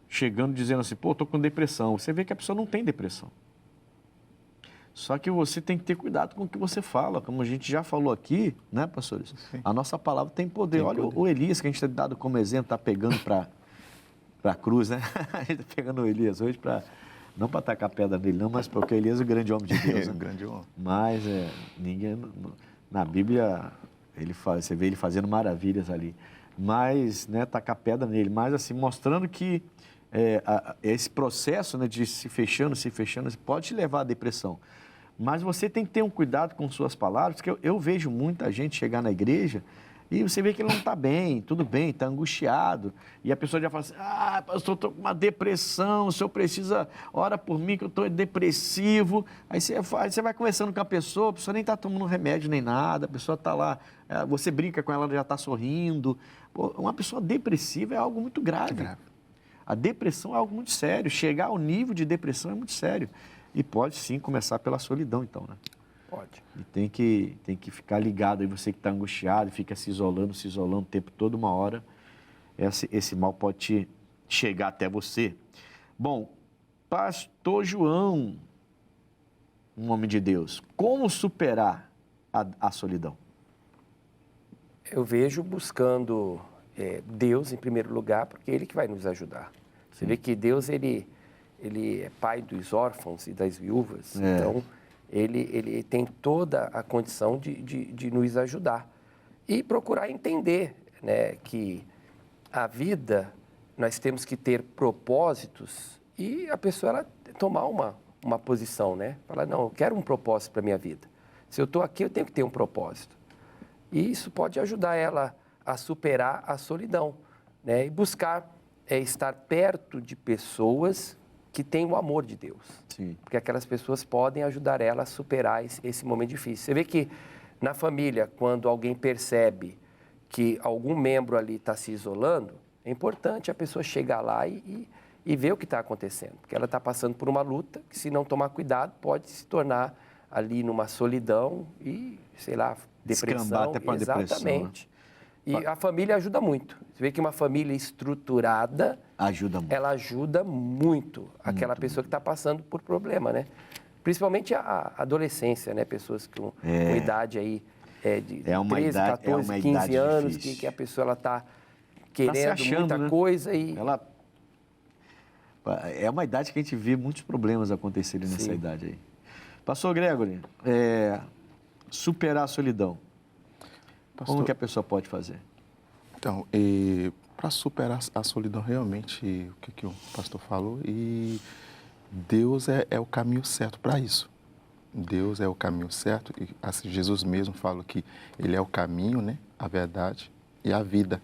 chegando dizendo assim, estou com depressão. Você vê que a pessoa não tem depressão. Só que você tem que ter cuidado com o que você fala, como a gente já falou aqui, né, pastores? Sim. A nossa palavra tem poder. Tem Olha poder. o Elias, que a gente tem dado como exemplo, está pegando para a cruz, né? A gente está pegando o Elias hoje não para tacar pedra nele, não, mas porque o Elias é o grande homem de Deus. É Né? um grande homem. Mas ninguém, na Bíblia, você vê ele fazendo maravilhas ali. Mas, né, tacar pedra nele. Mas, assim, mostrando que esse processo, né, de se fechando, pode te levar à depressão. Mas você tem que ter um cuidado com suas palavras, porque eu vejo muita gente chegar na igreja e você vê que ele não está bem, tudo bem, está angustiado. E a pessoa já fala assim, pastor, estou com uma depressão, o senhor precisa, ora por mim que eu estou depressivo. Aí você vai conversando com a pessoa nem está tomando remédio nem nada, a pessoa está lá, você brinca com ela, ela já está sorrindo. Pô, uma pessoa depressiva é algo muito grave. A depressão é algo muito sério, chegar ao nível de depressão é muito sério. E pode sim começar pela solidão, então, né? Pode. E tem que ficar ligado aí, você que está angustiado, fica se isolando o tempo todo, uma hora, esse mal pode chegar até você. Bom, pastor João, um homem de Deus, como superar a solidão? Eu vejo buscando Deus em primeiro lugar, porque Ele que vai nos ajudar. Você vê que Deus, Ele é pai dos órfãos e das viúvas, então ele tem toda a condição de nos ajudar. E procurar entender, né, que a vida, nós temos que ter propósitos e a pessoa ela tomar uma posição, né? Falar, não, eu quero um propósito para a minha vida. Se eu estou aqui, eu tenho que ter um propósito. E isso pode ajudar ela a superar a solidão, né? E buscar estar perto de pessoas que têm o amor de Deus. Sim. Porque aquelas pessoas podem ajudar ela a superar esse momento difícil. Você vê que na família, quando alguém percebe que algum membro ali está se isolando, é importante a pessoa chegar lá e ver o que está acontecendo. Porque ela está passando por uma luta que, se não tomar cuidado, pode se tornar ali numa solidão e, sei lá, depressão. Descambar até para Exatamente. Depressão, né? E a família ajuda muito. Você vê que uma família estruturada, Ajuda muito. ela ajuda muito aquela pessoa que está passando por problema, né? Principalmente a adolescência, né? Pessoas com idade aí de 13, 14, 15 anos, que a pessoa está querendo achando, muita né? coisa e... É uma idade que a gente vê muitos problemas acontecerem nessa idade aí. Pastor Gregory, superar a solidão. Pastor, Como que a pessoa pode fazer? Então, para superar a solidão, realmente, o que o pastor falou, e Deus é o caminho certo para isso. Deus é o caminho certo, e assim, Jesus mesmo fala que Ele é o caminho, né, a verdade e a vida.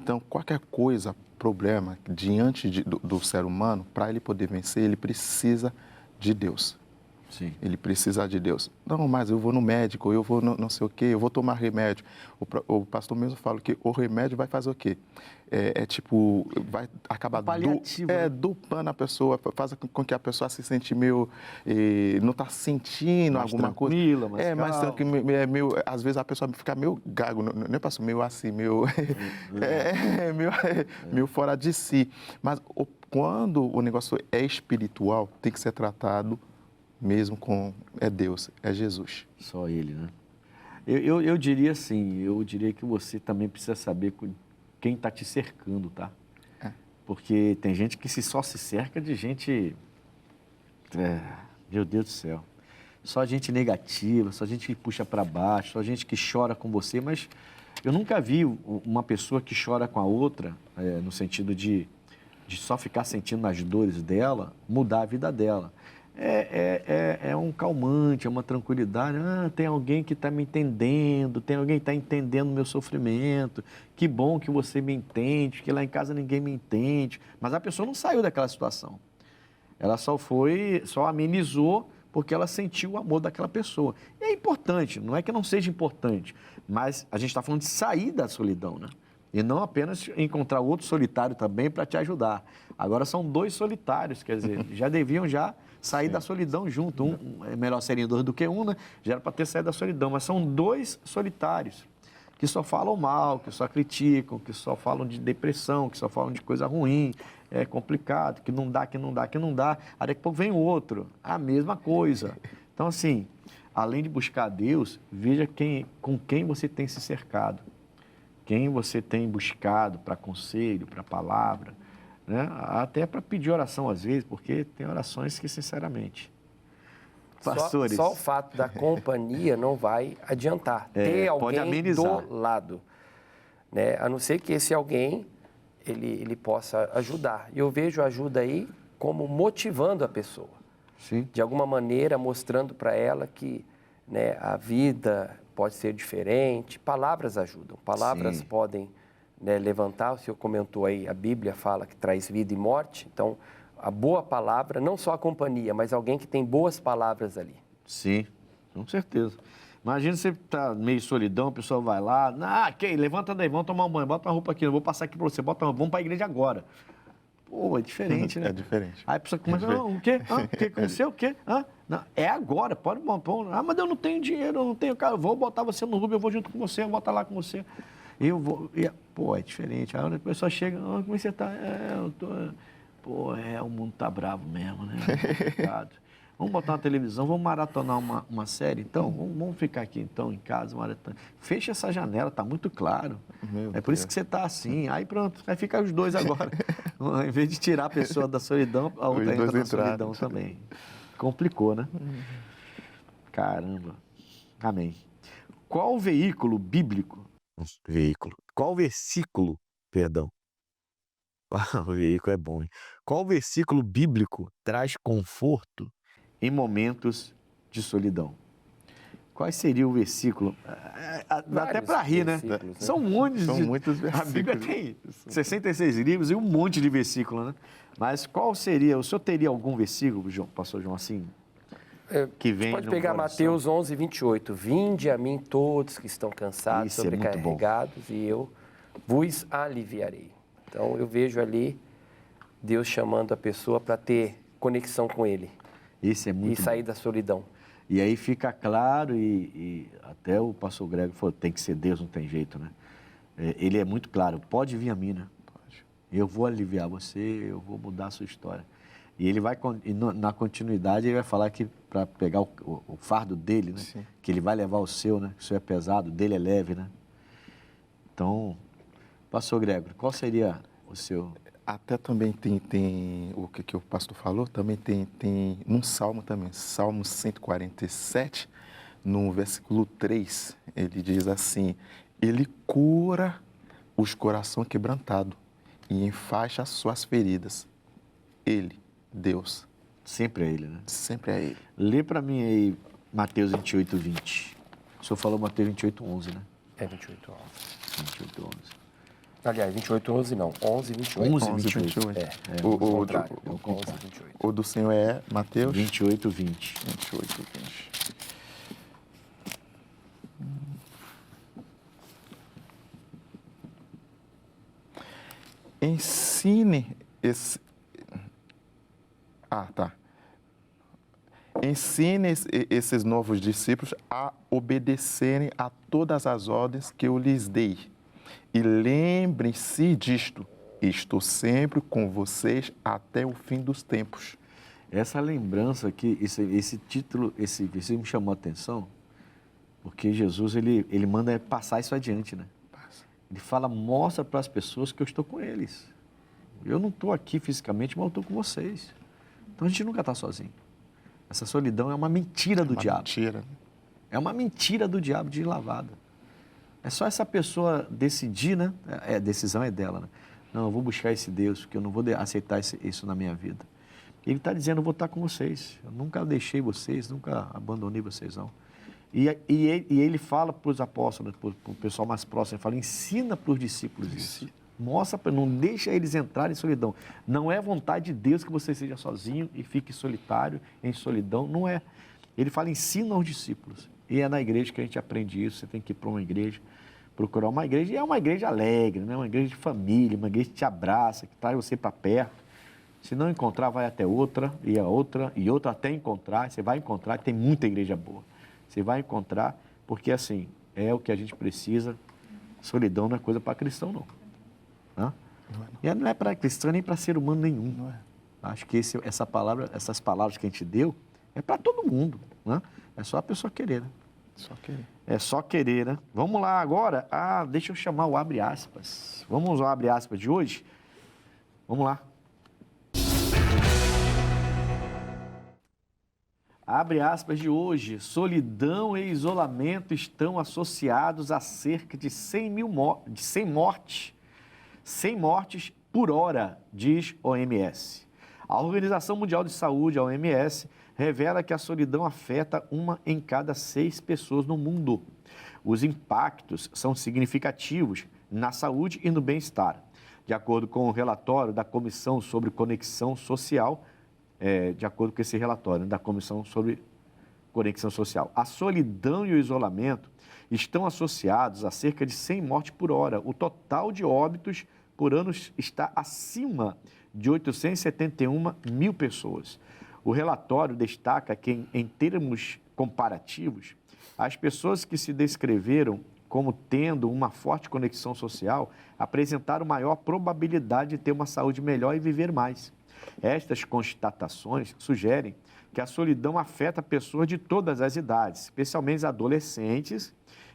Então, qualquer coisa, problema, diante do ser humano, para ele poder vencer, ele precisa de Deus. Sim. Ele precisa de Deus. Não, mas eu vou no médico, eu vou não sei o quê, eu vou tomar remédio. O pastor mesmo fala que o remédio vai fazer o quê? Tipo, vai acabar dopando a pessoa, faz com que a pessoa se sente meio... não está sentindo mais alguma coisa. Mais tranquila, às vezes a pessoa fica meio gago, não é pastor, meio assim, meio fora de si. Mas quando o negócio é espiritual, tem que ser tratado mesmo com Deus, é Jesus. Só Ele, né? Eu diria assim, que você também precisa saber quem está te cercando, tá? Porque tem gente que só se cerca de gente... meu Deus do céu. Só gente negativa, só gente que puxa para baixo, só gente que chora com você, mas eu nunca vi uma pessoa que chora com a outra, no sentido de só ficar sentindo as dores dela, mudar a vida dela. É um calmante, é uma tranquilidade. Tem alguém que está me entendendo, tem alguém que está entendendo o meu sofrimento. Que bom que você me entende, porque lá em casa ninguém me entende. Mas a pessoa não saiu daquela situação. Ela só amenizou porque ela sentiu o amor daquela pessoa. E é importante, não é que não seja importante, mas a gente está falando de sair da solidão, né? E não apenas encontrar outro solitário também para te ajudar. Agora são dois solitários, quer dizer, já deviam sair da solidão junto. É melhor serem dois do que um, né? Já era para ter saído da solidão, mas são dois solitários que só falam mal, que só criticam, que só falam de depressão, que só falam de coisa ruim, complicado, que não dá. Aí daqui a pouco vem outro, a mesma coisa. Então, assim, além de buscar a Deus, veja com quem você tem se cercado, quem você tem buscado para conselho, para palavra, né? Até para pedir oração às vezes, porque tem orações que, sinceramente, pastores... Só o fato da companhia não vai adiantar. Ter pode alguém amenizar. do lado, né? A não ser que esse alguém, ele possa ajudar. E eu vejo a ajuda aí como motivando a pessoa. Sim. De alguma maneira, mostrando para ela que, né, a vida pode ser diferente. Palavras ajudam. Palavras Sim. podem, né, levantar. O senhor comentou aí, a Bíblia fala que traz vida e morte. Então, a boa palavra, não só a companhia, mas alguém que tem boas palavras ali. Sim, com certeza. Imagina você tá meio solidão, a pessoa vai lá, levanta daí, vamos tomar um banho, bota uma roupa aqui, eu vou passar aqui para você, bota uma roupa, vamos para a igreja agora. Pô, é diferente, né? É diferente. Aí a pessoa começa, o quê? O que aconteceu? O quê? Não, é agora, pode botar. Mas eu não tenho dinheiro, eu não tenho carro, eu vou botar você no Uber, eu vou junto com você, eu vou estar lá com você. Eu vou... Pô, é diferente. Aí a pessoa chega, como você tá? Eu tô... Pô, o mundo tá bravo mesmo, né? Complicado. Vamos botar uma televisão, vamos maratonar uma série, então? Vamos ficar aqui, então, em casa, maratona. Fecha essa janela, tá muito claro. Meu por isso Deus. que você tá assim. Aí pronto, vai ficar os dois agora. Em vez de tirar a pessoa da solidão, a outra entra na solidão também. Complicou, né? Caramba. Amém. Qual veículo bíblico? Qual versículo, perdão? O veículo é bom, hein? Qual versículo bíblico traz conforto Em momentos de solidão. Qual seria o versículo? Dá até para rir, né? São muitos. São muitos versículos. A Bíblia tem 66 livros e um monte de versículos, né? Mas qual seria? O senhor teria algum versículo, pastor João, assim, que vem Pode no pegar coração? Mateus 11, 28. Vinde a mim todos que estão cansados, Isso é muito bom. sobrecarregados, e eu vos aliviarei. Então, eu vejo ali Deus chamando a pessoa para ter conexão com Ele. Esse é muito E sair bom. da solidão. E aí fica claro, e até o pastor Grego falou, tem que ser Deus, não tem jeito, né? Ele é muito claro, pode vir a mim, né? Pode. Eu vou aliviar você, eu vou mudar a sua história. E ele vai, na continuidade, ele vai falar que para pegar o fardo dele, né? Sim. Que ele vai levar o seu, né? O seu é pesado, o dele é leve, né? Então, pastor Grego, qual seria o seu... Até também tem o que o pastor falou, também tem num salmo também, Salmo 147, no versículo 3, ele diz assim, ele cura os corações quebrantados e enfaixa as suas feridas. Ele, Deus. Sempre é ele, né? Sempre é ele. Lê para mim aí Mateus 28, 20. O senhor falou Mateus 28, 11, né? É 28, 11. 28, 11. Aliás, 28, 11 não. 11, 28. 11, 28. O contrário. 11, 28. o do Senhor é Mateus 28, 20. 28, 20. Ensine esse... tá. Ensine esses novos discípulos a obedecerem a todas as ordens que eu lhes dei. E lembrem-se disto, estou sempre com vocês até o fim dos tempos. Essa lembrança aqui, esse título, esse versículo me chamou a atenção, porque Jesus, ele manda passar isso adiante, né? Ele fala, mostra para as pessoas que eu estou com eles. Eu não estou aqui fisicamente, mas eu estou com vocês. Então a gente nunca está sozinho. Essa solidão é uma mentira do diabo. Mentira. É uma mentira do diabo de lavada. É só essa pessoa decidir, né? A decisão é dela, né? Não, eu vou buscar esse Deus, porque eu não vou aceitar isso na minha vida. Ele está dizendo, eu vou estar com vocês. Eu nunca deixei vocês, nunca abandonei vocês, não. E ele fala para os apóstolos, para o pessoal mais próximo, ele fala, ensina para os discípulos isso. Mostra, não deixa eles entrarem em solidão. Não é vontade de Deus que você seja sozinho e fique solitário, em solidão, não é. Ele fala, ensina aos discípulos. E é na igreja que a gente aprende isso, você tem que ir para uma igreja, procurar uma igreja, e é uma igreja alegre, né? Uma igreja de família, uma igreja que te abraça, que traz você para perto. Se não encontrar, vai até outra, e outra até encontrar, você vai encontrar, tem muita igreja boa. Você vai encontrar, porque assim, é o que a gente precisa. Solidão não é coisa para cristão, não. E não é para cristão nem para ser humano nenhum. Acho que essas palavras que a gente deu É para todo mundo, né? É só a pessoa querer, né? Só querer. É só querer, né? Vamos lá agora. Deixa eu chamar o abre aspas. Vamos usar o abre aspas de hoje? Vamos lá. Abre aspas de hoje. Solidão e isolamento estão associados a cerca de 100 mortes por hora, diz OMS. A Organização Mundial de Saúde, a OMS, revela que a solidão afeta 1 em cada 6 pessoas no mundo. Os impactos são significativos na saúde e no bem-estar. De acordo com o relatório da Comissão sobre Conexão Social, de acordo com esse relatório da Comissão sobre Conexão Social, a solidão e o isolamento estão associados a cerca de 100 mortes por hora. O total de óbitos por ano está acima de 871 mil pessoas. O relatório destaca que, em termos comparativos, as pessoas que se descreveram como tendo uma forte conexão social apresentaram maior probabilidade de ter uma saúde melhor e viver mais. Estas constatações sugerem que a solidão afeta pessoas de todas as idades, especialmente adolescentes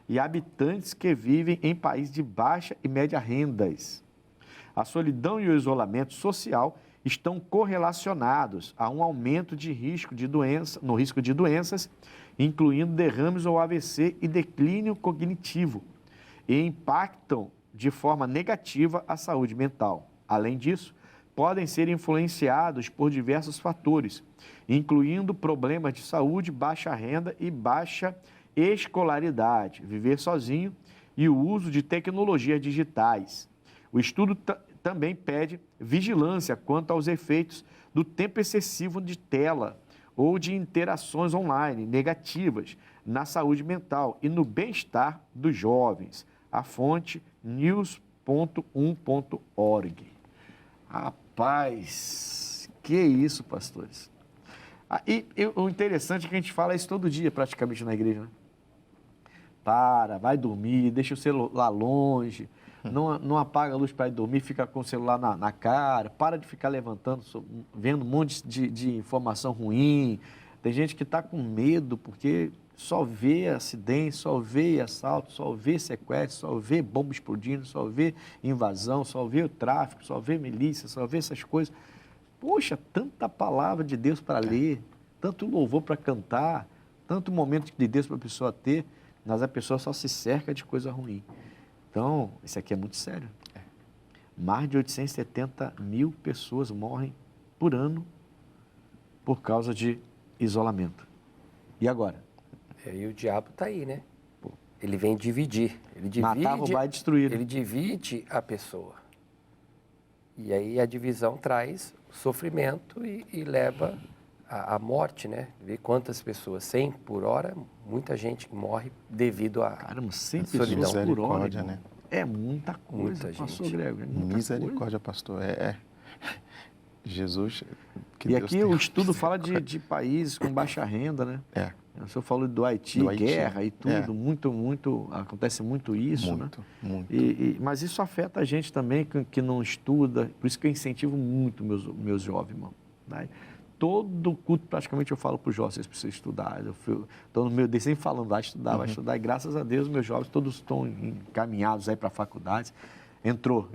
e habitantes que vivem em países de baixa e média rendas. A solidão e o isolamento social estão correlacionados a um aumento de risco de doenças, incluindo derrames ou AVC e declínio cognitivo, e impactam de forma negativa a saúde mental. Além disso, podem ser influenciados por diversos fatores, incluindo problemas de saúde, baixa renda e baixa escolaridade, viver sozinho e o uso de tecnologias digitais. O estudo também pede vigilância quanto aos efeitos do tempo excessivo de tela ou de interações online negativas na saúde mental e no bem-estar dos jovens. A fonte news.1.org. Rapaz, que isso, pastores? O interessante é que a gente fala isso todo dia, praticamente, na igreja, né? Vai dormir, deixa o celular longe, não apaga a luz para ir dormir, fica com o celular na cara, para de ficar levantando, vendo um monte de informação ruim. Tem gente que está com medo porque só vê acidente, só vê assalto, só vê sequestro, só vê bomba explodindo, só vê invasão, só vê o tráfico, só vê milícia, só vê essas coisas. Poxa, tanta palavra de Deus para ler, tanto louvor para cantar, tanto momento de Deus para a pessoa ter, mas a pessoa só se cerca de coisa ruim. Então, isso aqui é muito sério. Mais de 870 mil pessoas morrem por ano por causa de isolamento. E agora? E o diabo está aí, né? Ele vem dividir. Matar, roubar e destruir. Ele divide a pessoa. E aí a divisão traz sofrimento e leva à morte, né? Vê quantas pessoas, 100 por hora, muita gente morre devido a Caramba, 100 solidão. pessoas por hora, né? É muita coisa, Muita pastor gente. Grego. É muita Misericórdia, pastor. Jesus. E Deus aqui o estudo fala de países com baixa renda, né? O senhor falou do Haiti, guerra e tudo, muito, acontece muito isso, muito, né? Muito. Mas isso afeta a gente também que não estuda, por isso que eu incentivo muito meus jovens, irmão. Né? Todo culto, praticamente, eu falo para os jovens, vocês precisam estudar. Estou no meio deles sempre falando, vai estudar. E graças a Deus, meus jovens todos estão encaminhados aí para faculdades. Entrou.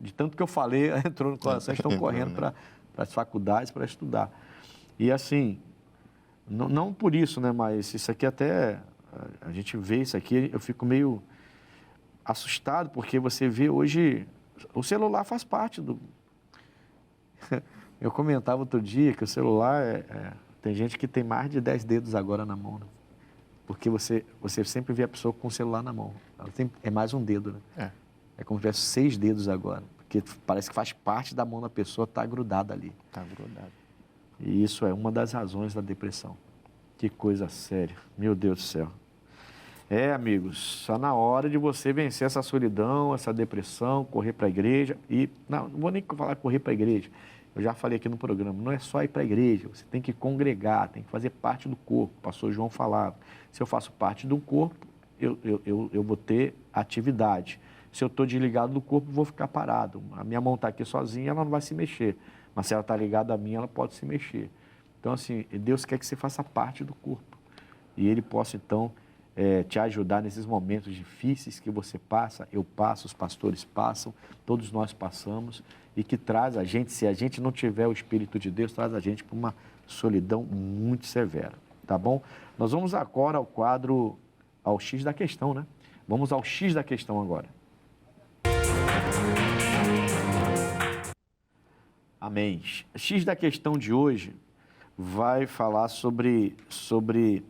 De tanto que eu falei, entrou no coração, estão correndo para as faculdades para estudar. E assim, não por isso, né, mas isso aqui até, a gente vê isso aqui, eu fico meio assustado, porque você vê hoje, o celular faz parte do... Eu comentava outro dia que o celular, tem gente que tem mais de 10 dedos agora na mão, né? Porque você sempre vê a pessoa com o celular na mão. Ela é mais um dedo, né? É como se tivesse 6 dedos agora, porque parece que faz parte da mão da pessoa, está grudada ali. Está grudado. E isso é uma das razões da depressão. Que coisa séria, meu Deus do céu. Amigos, só na hora de você vencer essa solidão, essa depressão, correr para a igreja não vou nem falar correr para a igreja. Eu já falei aqui no programa, não é só ir para a igreja, você tem que congregar, tem que fazer parte do corpo. O pastor João falava, se eu faço parte do corpo, eu vou ter atividade. Se eu estou desligado do corpo, vou ficar parado. A minha mão está aqui sozinha, ela não vai se mexer. Mas se ela está ligada a mim, ela pode se mexer. Então, assim, Deus quer que você faça parte do corpo. E Ele possa, então, te ajudar nesses momentos difíceis que você passa, eu passo, os pastores passam, todos nós passamos, e que traz a gente, se a gente não tiver o Espírito de Deus, traz a gente para uma solidão muito severa, tá bom? Nós vamos agora ao quadro, ao X da questão, né? Vamos ao X da questão agora. Amém. X da questão de hoje vai falar sobre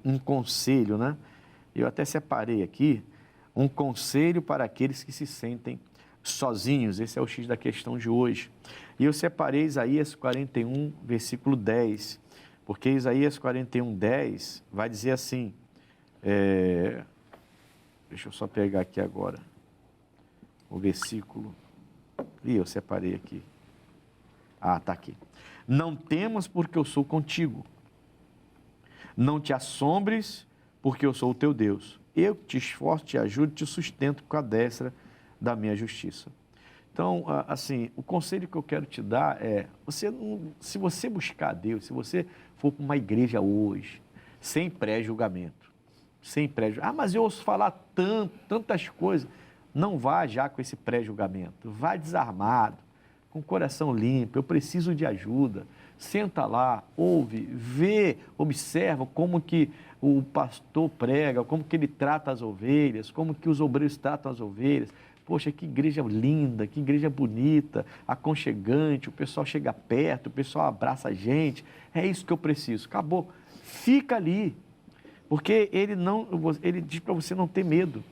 um conselho, né? Eu até separei aqui um conselho para aqueles que se sentem sozinhos. Esse é o X da questão de hoje. E eu separei Isaías 41, versículo 10, porque Isaías 41, 10 vai dizer assim, deixa eu só pegar aqui agora o versículo. Eu separei aqui. Tá aqui. Não temas, porque eu sou contigo. Não te assombres, porque eu sou o teu Deus. Eu te esforço, te ajudo, te sustento com a destra da minha justiça. Então, assim, o conselho que eu quero te dar é, se você buscar a Deus, se você for para uma igreja hoje, sem pré-julgamento, mas eu ouço falar tantas coisas, não vá já com esse pré-julgamento, vá desarmado, com o coração limpo, eu preciso de ajuda, senta lá, ouve, vê, observa como que o pastor prega, como que ele trata as ovelhas, como que os obreiros tratam as ovelhas. Poxa, que igreja linda, que igreja bonita, aconchegante, o pessoal chega perto, o pessoal abraça a gente, é isso que eu preciso. Acabou, fica ali, porque ele diz para você não ter medo,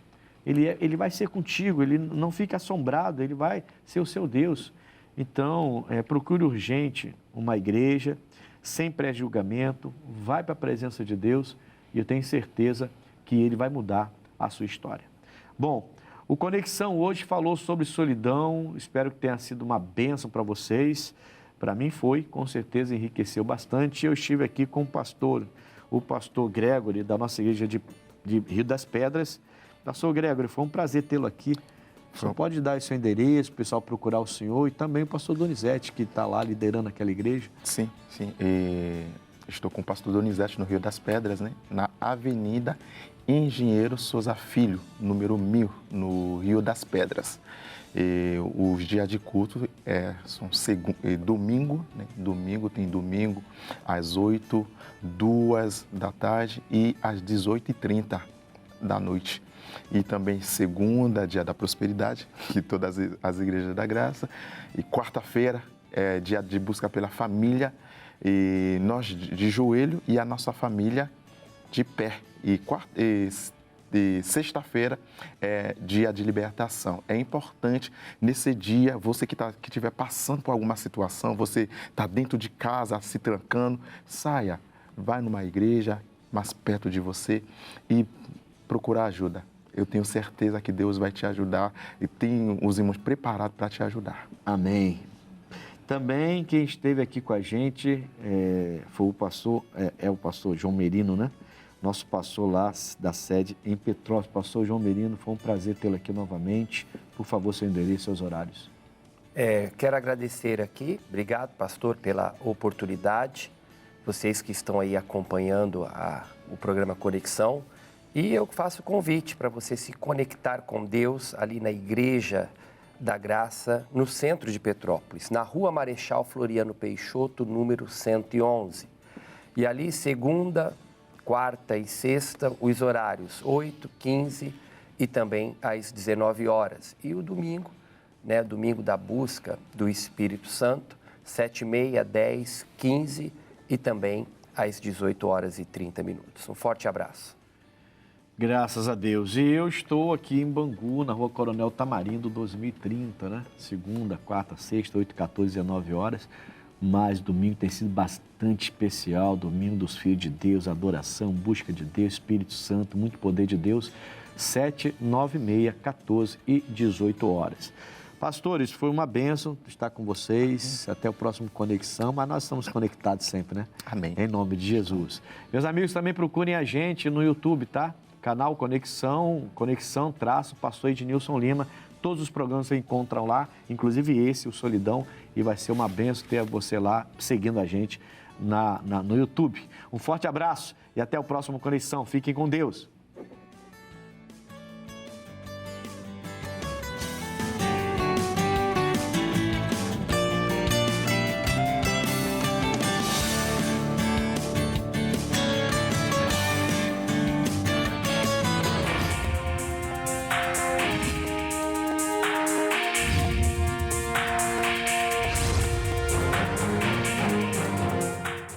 ele vai ser contigo, ele não fica assombrado, ele vai ser o seu Deus. Então, procure urgente uma igreja, sem pré-julgamento, vai para a presença de Deus e eu tenho certeza que Ele vai mudar a sua história. Bom, o Conexão hoje falou sobre solidão, espero que tenha sido uma bênção para vocês. Para mim foi, com certeza enriqueceu bastante. Eu estive aqui com o pastor Gregory, da nossa igreja de Rio das Pedras. Pastor Gregory, foi um prazer tê-lo aqui. Você pode dar o seu endereço, o pessoal procurar o senhor e também o pastor Donizete, que está lá liderando aquela igreja. Sim. Estou com o pastor Donizete no Rio das Pedras, né? Na Avenida Engenheiro Souza Filho, número 1000, no Rio das Pedras. Os dias de culto são domingo, né? Tem domingo às 8, 2 da tarde e às 18h30 da noite. E também segunda, dia da prosperidade, que todas as igrejas da graça. E quarta-feira é dia de busca pela família, e nós de joelho e a nossa família de pé. E sexta-feira é dia de libertação. É importante nesse dia, você que estiver passando por alguma situação, você está dentro de casa, se trancando, saia, vai numa igreja mais perto de você e procurar ajuda. Eu tenho certeza que Deus vai te ajudar e tem os irmãos preparados para te ajudar. Amém. Também quem esteve aqui com a gente foi o pastor, o pastor João Merino, né? Nosso pastor lá da sede em Petrópolis. Pastor João Merino, foi um prazer tê-lo aqui novamente. Por favor, seu endereço e seus horários. Quero agradecer aqui, obrigado, pastor, pela oportunidade. Vocês que estão aí acompanhando o programa Conexão. E eu faço o convite para você se conectar com Deus ali na Igreja da Graça, no centro de Petrópolis, na Rua Marechal Floriano Peixoto, número 111. E ali, segunda, quarta e sexta, os horários 8, 15 e também às 19 horas. E o domingo, né, domingo da busca do Espírito Santo, 7h30, 10, 15 e também às 18h30. Um forte abraço. Graças a Deus. E eu estou aqui em Bangu, na Rua Coronel Tamarindo, 2030, né? Segunda, quarta, sexta, 8, 14, 19 horas. Mas domingo tem sido bastante especial. Domingo dos Filhos de Deus, adoração, busca de Deus, Espírito Santo, muito poder de Deus. 7, 9, 6, 14 e 18 horas. Pastores, foi uma bênção estar com vocês. Até o próximo Conexão, mas nós estamos conectados sempre, né? Amém. Em nome de Jesus. Meus amigos, também procurem a gente no YouTube, tá? Canal Conexão, Pastor Ednilson Lima. Todos os programas você encontram lá, inclusive esse, o Solidão, e vai ser uma benção ter você lá seguindo a gente no YouTube. Um forte abraço e até o próximo Conexão. Fiquem com Deus.